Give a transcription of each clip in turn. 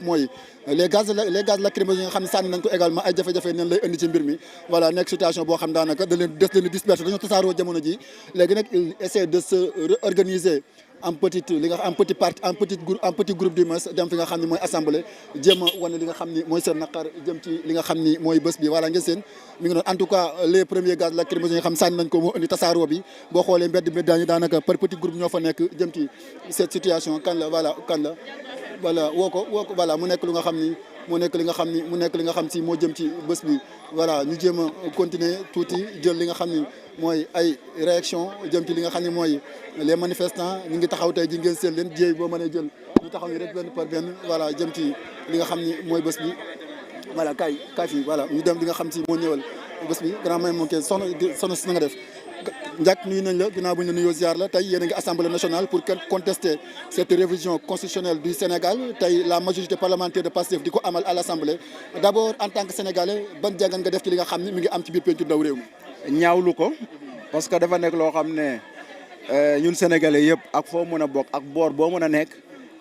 mooy les gaz lacrymogènes yi nga xam ne sànni nañ ko également ay jafe-jafe neen lay indi ci mbir mi voilà nekk situation boo xam daanaka da leen des leen disperser dañoo tasaaroo jamono ji léegi nag il essaie de se réorganiser en petite li nga en petit parti en petit groupe du moins dem fi nga xam ne mooy assemblée jéem a wane li nga xam ni mooy seen naqar jëm ci li nga xam ni mooy bés bi voilà ngeen seen mi ngi noonu en tout cas les premiers gaz lacrymogènes yi nga xam sànni nañ ko moo indi tasaaroo bi boo xoolee mbedd mi daanaka par petit groupe ñoo fa nekk jëm ci cette situation kan la voilà woo ko voilà mu nekk lu nga xam ni mu nekk li nga xam si moo jëm ci bés bi voilà ñu jéem a continuer tuuti jël li nga xam ni mooy ay réaction jëm ci li nga xam ni mooy les manifestants ñu ngi taxaw tey ji ngeen seen leen jéey boo mënee jël ñu taxaw ñu rek benn par benn voilà jëm ci li nga xam ni mooy bés bi voilà kaay fii voilà ñu dem li nga xam si moo ñëwal bés bi grand may moom kenn soxna si na nga def Ndiak nuyu nañ la ginnaaw bu ñu la nuyoo ziar la tey yéen a ngi assemblée nationale pour contester cette révision constitutionnelle du Sénégal tey la majorité parlementaire de Pastef di ko amal à l'assemblée d'abord en tant que sénégalais ban jàngat nga def ci li nga xam ni mi ngi am ci biir pencu ndaw réew mi. ñaawlu ko parce que dafa nekk loo xam ne ñun sénégalais yëpp ak foo mën a bokk ak boor boo mën a nekk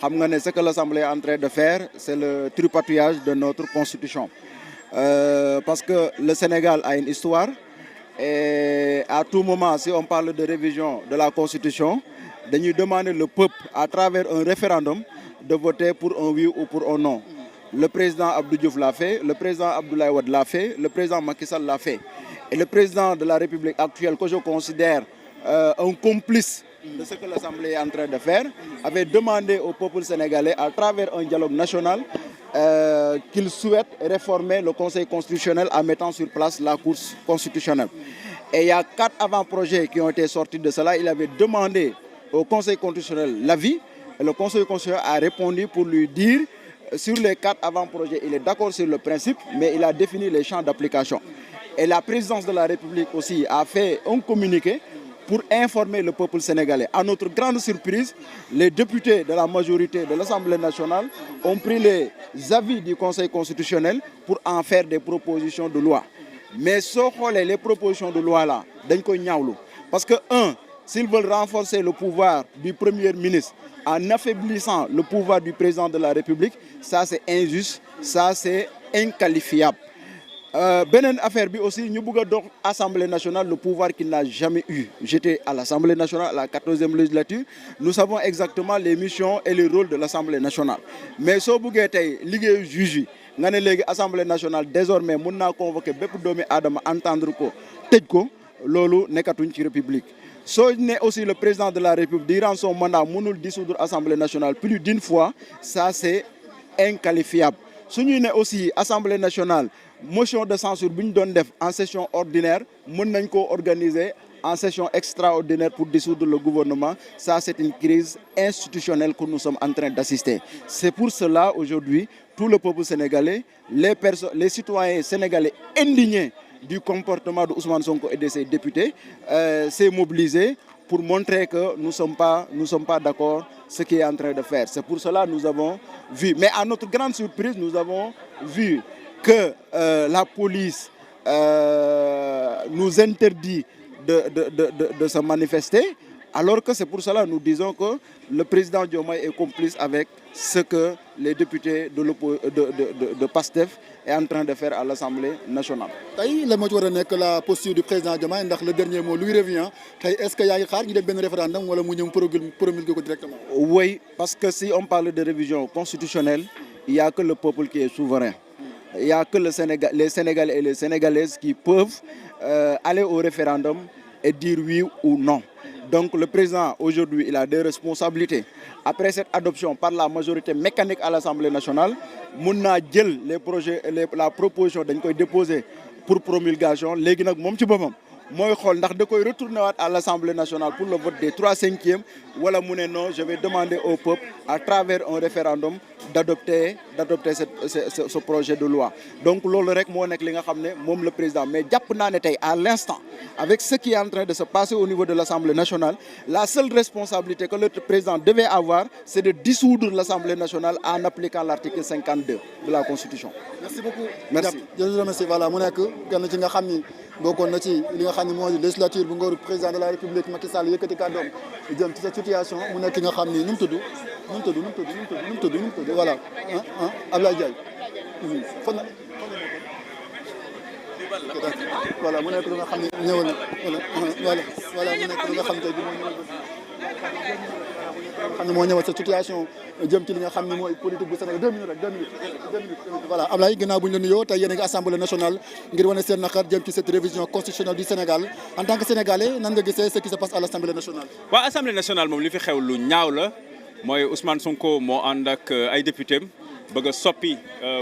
xam nga ne ce que l'assemblée est en train de faire c'est le tripatouillage de notre constitution parce que le Sénégal a une histoire. Et à tout moment, si on parle de révision de la Constitution, dañuy demander le peuple, à travers un référendum, de voter pour un oui ou pour un non. Le président Abdou Diouf l'a fait, le président Abdoulaye Wade l'a fait, le président Macky Sall l'a fait. Et le président de la République actuelle, que je considère un complice de ce que l'Assemblée est en train de faire, avait demandé au peuple sénégalais, à travers un dialogue national, qu'il souhaite réformer le Conseil constitutionnel en mettant sur place la Cour constitutionnelle. Et il y a 4 avant-projets qui ont été sortis de cela. Il avait demandé au Conseil constitutionnel l'avis et le Conseil constitutionnel a répondu pour lui dire sur les 4 avant-projets, il est d'accord sur le principe, mais il a défini les champs d'application. Et la présidence de la République aussi a fait un communiqué pour informer le peuple sénégalais. À notre grande surprise, les députés de la majorité de l'Assemblée nationale ont pris les avis du Conseil constitutionnel pour en faire des propositions de loi. Mais soo xoolee les propositions de loi là dañ koy ñaawlu parce que s'ils veulent renforcer le pouvoir du Premier ministre en affaiblissant le pouvoir du président de la République, ça c'est injuste, ça c'est inqualifiable. Beneen affaire bi aussi ñu bëgg a dox Assemblée nationale le pouvoir qu'il n'a jamais eu. J'étais à l'Assemblée nationale à la 14e législature. Nous savons exactement les missions et les rôles de l'Assemblée nationale. Mais soo bëggee tey liggéeyu juge yi nga ne léegi Assemblée nationale désormais mun naa convoquer bépp doomi aadama entendre ko tëj ko loolu nekkatuñ ci République. Soo ne aussi le président de la République durant son mandat mënul dissoudre Assemblée nationale plus d'une fois, ça c'est inqualifiable. Su ñuy ne aussi Assemblée nationale motion de censure bu ñu doon def en session ordinaire mën nañ koo organiser en session extraordinaire pour dissoudre le gouvernement. Ça c'est une crise institutionnelle que nous sommes en train d'assister. C'est pour cela aujourd'hui tout le peuple sénégalais, les citoyens sénégalais indignés du comportement de Ousmane Sonko et de ses députés s'est mobilisé pour montrer que nous sommes pas d'accord ce qu'il est en train de faire. C'est pour cela que nous avons vu, mais à notre grande surprise, nous avons vu que la police nous interdit de se manifester, alors que c'est pour cela que nous disons que le président Diomaye est complice avec ce que les députés de PASTEF est en train de faire à l'Assemblée nationale. tey la moo ci war a nekk la posture du président Diomaye ndax le dernier mot lui revient tey est-ce que yaa ngi xaar ñu def benn référendum wala mu ñëw promulguer ko directement. Oui, parce que si on parle de révision constitutionnelle, il n'y a que le peuple qui est souverain. Il n'y a que les Sénégalais et les Sénégalaises qui peuvent aller au référendum et dire oui ou non. Donc le président aujourd'hui il a des responsabilités. Après cette adoption par la majorité mécanique à l'Assemblée nationale, mun naa jël la proposition dañ koy déposer pour promulgation. Léegi nag moom ci boppam mooy xool ndax da koy retourner waat à l'Assemblée nationale pour le vote des 3/5 wala mu ne non, je vais demander au peuple à travers un référendum d'adopter ce projet de loi. Donc loolu rek moo nekk li nga xam ne moom le président, mais jàpp naa ne tey à l'instant avec ce qui est en train de se passer au niveau de l'Assemblée nationale, la seule responsabilité que le président devait avoir, c'est de dissoudre l'Assemblée nationale en appliquant l'article 52 de la Constitution. Merci beaucoup. Merci. jërëjëf remercie. Voilà mu nekk kenn ci nga xam ni bokkoon na ci li nga xam ne mooy législature bu ngóoru président de la République Macky Sall yëkkati kàddoom jëm ci cette situation mu nekk ki nga xam ni nu mu tudd nu mu tudd voilà Abdoulaye Diaye fan voilà mu nekk lu nga xam ne ñëwal na voilà mu nekk lu nga xam tey bi moo ñëwal sa situation jëm ci li nga xam ne mooy politique bu Sénégal 2 minutes rek 2 minutes voilà Ablaye ginnaaw bu ñu la nuyoo tey yéen a ngi assemblée nationale ngir wane seen naqar jëm ci cette révision constitutionnelle du Sénégal en tant que sénégalais nan nga gisee ce qui se passe à l'Assemblée nationale. waaw assemblée nationale moom li fi xew lu ñaaw la mooy Ousmane Sonko moo ànd ak ay député bëgg a soppi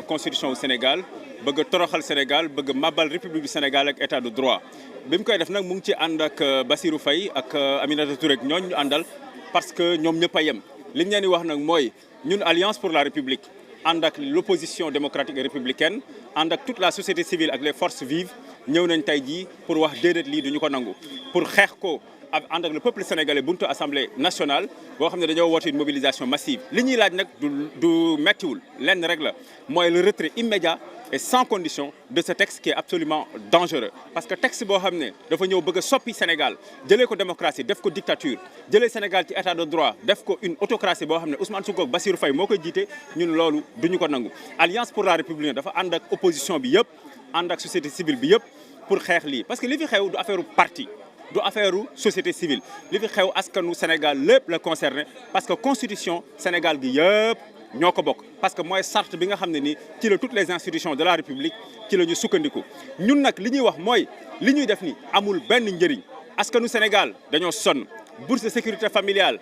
constitution au Sénégal bëgg a toroxal Sénégal bëgg a mabal république du Sénégal ak état de droit bi mu koy def nag mu ngi ci ànd ak Bassirou Faye ak Aminata Touré ñooñu ñu àndal parce que ñoom ñëpp a yem li ñu leen di wax nag mooy ñun alliance pour la république ànd ak l'opposition démocratique et républicaine ànd ak toute la société civile ak les forces vives ñëw nañ tey jii pour wax déedéet lii duñu ko nangu pour xeex ko ak ànd ak le peuple sénégalais buntu assemblée nationale boo xam ne dañoo woote une mobilisation massive li ñuy laaj nag du méttiwul lenn rek la mooy le retrait immédiat et sans condition de ce texte qui est absolument dangereux parce que texte boo xam ne dafa ñëw bëgg a soppi Sénégal jëlee ko démocratie def ko dictature jëlee Sénégal ci état de droit def ko une autocratie boo xam ne Ousmane Sonko ak Bassirou Faye moo koy jiite ñun loolu duñu ko nangu Alliance pour la République dafa ànd ak opposition bi yëpp ànd ak société civile bi yëpp pour xeex lii parce que li fi xew du affaire parti du affaire société civile li fi xew askanu Sénégal lépp la concerné parce que constitution Sénégal gi yëpp ñoo ko bokk parce que mooy charte bi nga xam ne nii ci la toutes les institutions de la République ci la ñu sukkandiku ñun nag li ñuy wax mooy li ñuy def ni amul benn njëriñ askanu Sénégal dañoo sonn bourse de sécurité familiale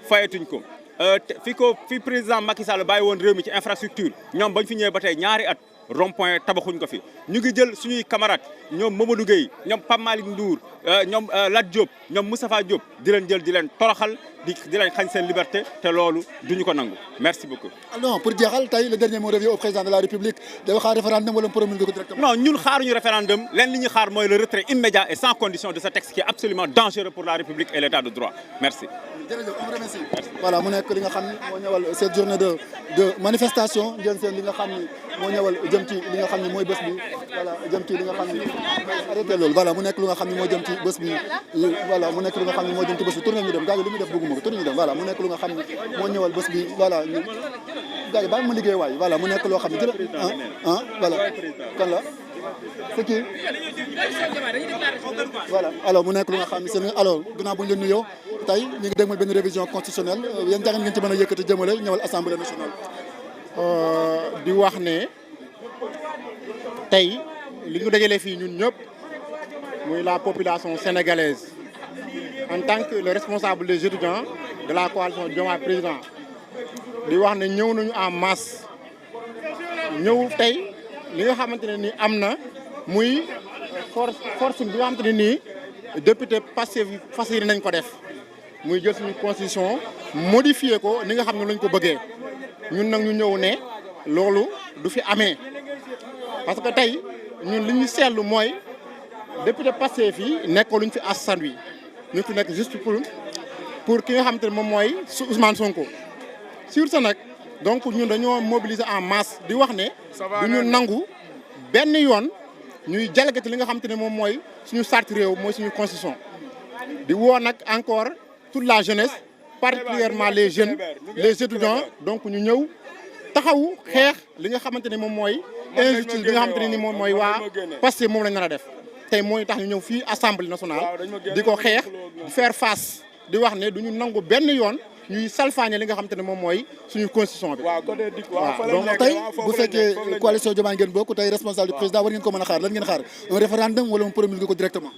fayatuñ ko fi président Macky Sall bàyyi woon réew mi ci infrastructure ñoom bañ fi ñëwee ba tey ñaari at rond-point tabaxuñ ko fi ñu ngi jël suñuy camarades ñoom Mamadou Gueye ñoom Pape Malick Ndour ñoom Lat Diop ñoom Moustapha Diop di leen jël di leen toroxal di leen xañ seen liberté te loolu duñu ko nangu merci beaucoup. non pour jeexal tey le dernier mot revient au président de la République da xaar référendum wala promulguer ko directement. non ñun xaaruñu référendum leen li ñu xaar mooy le retrait immédiat et sans condition de ce texte qui est absolument dangereux pour la République et l'état de droit merci. jërëjëf on remercie. voilà mu nekk li nga xam ne moo ñëwal cette journée de manifestation ngeen seen li nga xam ne moo ñëwal jëm ci li nga xam ne mooy bés bi voilà jëm ci li nga xam ne arrêté loolu voilà mu nekk lu nga xam ne moo jëm ci bés bi voilà mu nekk lu nga xam ne moo jëm ci bés bi tourné ñu dem gars yi li muy def bëgguma ko tourné ñu dem voilà mu nekk lu nga xam ne moo ñëwal bés bi voilà gars yi bàyyi ma liggéey waay voilà mu nekk loo xam ne voilà kan la c'est qui voilà alors mu nekk lu nga xam ne seen alors ginnaaw bu ñu leen nuyoo tey ñu ngi dégmal benn révision constitutionnelle yan jàngat ngeen ci mën a yëkkati jëmale ñëwal assemblée nationale. di wax ne tey li ñu dajale fii ñun ñëpp muy la population sénégalaise en tant que le responsable des étudiants de la coalition Diomaye Président di wax ne ñëw nañu en masse ñëw tey li nga xamante ne nii am na muy forcing bi nga xamante ne nii député Pastef fas yéene nañ ko def muy jël suñu constitution modifié ko ni nga xam ne lañ ko bëggee ñun nag ñu ñëw ne loolu du fi amee parce que tey ñun li ñu seetlu mooy député Pastef yi nekkoo luñ fi askan wi ñu fi nekk juste pour ki nga xamante ne moom mooy Ousmane Sonko sur ce nag donc ñun dañoo mobiliser en masse di wax ne du ñu nangu benn yoon ñuy jalgati li nga xamante ne moom mooy suñu charte réew mooy suñu constitution di woo nag encore toute la jeunesse particulièrement les jeunes les étudiants donc ñu ñëw taxawu xeex li nga xamante ne moom mooy injustice bi nga xamante ne ni moom mooy waa Pastef moom lañ nar a def tey mooy tax ñu ñëw fii assemblée nationale di ko xeex di faire face di wax ne duñu nangu benn yoon ñuy salfaañe li nga xamante ne moom mooy suñu constitution bi. waaw donc tey bu fekkee coalition Diomaye ngeen bokk tey responsable du président war ngeen ko mën a xaar lan ngeen xaar un référendum wala mu promulguer ko directement.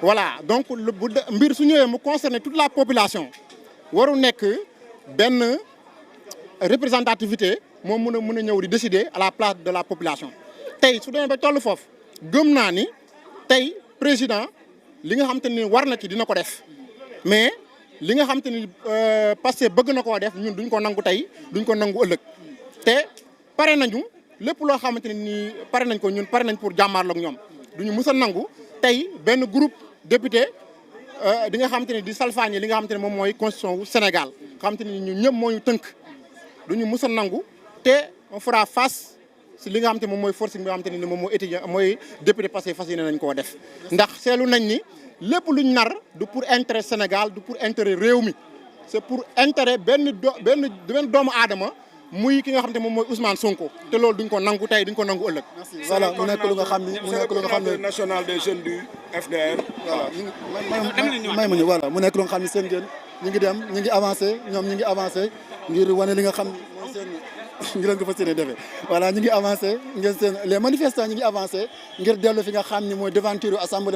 voilà donc mbir su ñëwee mu concerner toute la population waru nekk benn représentativité moom mën a ñëw di décider à la place de la population tey su demee ba toll foofu gëm naa ni tey président li nga xamante ni war na ci dina ko def mais li nga xamante ni Pastef bëgg na koo def ñun duñ ko nangu tey duñ ko nangu ëllëg te pare nañu lépp loo xamante ne nii pare nañ ko ñun pare nañ pour jàmmaarloo ak ñoom duñu mës a nangu tey benn groupe député di nga xamante ne di salfaañe li nga xamante ne moom mooy constitution wu Sénégal nga xamante ni ñun ñëpp moo ñu tënk duñu mës a nangu te on fera face si li nga xamante ne moom mooy forcing bi nga xamante ne ni moom mooy étudiant mooy député Pastef fas yéene nañ koo def ndax seetlu nañ ni lépp luñ nar du pour intérêt Sénégal du pour intérêt réew mi c'est pour intérêt benn doomu aadama muy ki nga xam te moom mooy Ousmane Sonko te loolu duñ ko nangu tey duñ ko nangu ëllëg. voilà mu nekk lu nga xam ne national des jeunes du FDR. may ma ñu voilà mu nekk lu nga xam ne seen ngeen ñu ngi dem ñu ngi avancé ñoom ñu ngi avancé ngir wane li nga xam ne mooy seen ngi leen ko fas yéene defee voilà ñu ngi avancé ngeen seen les manifestants ñu ngi avancé ngir dellu fi nga xam ni mooy devanture assemblée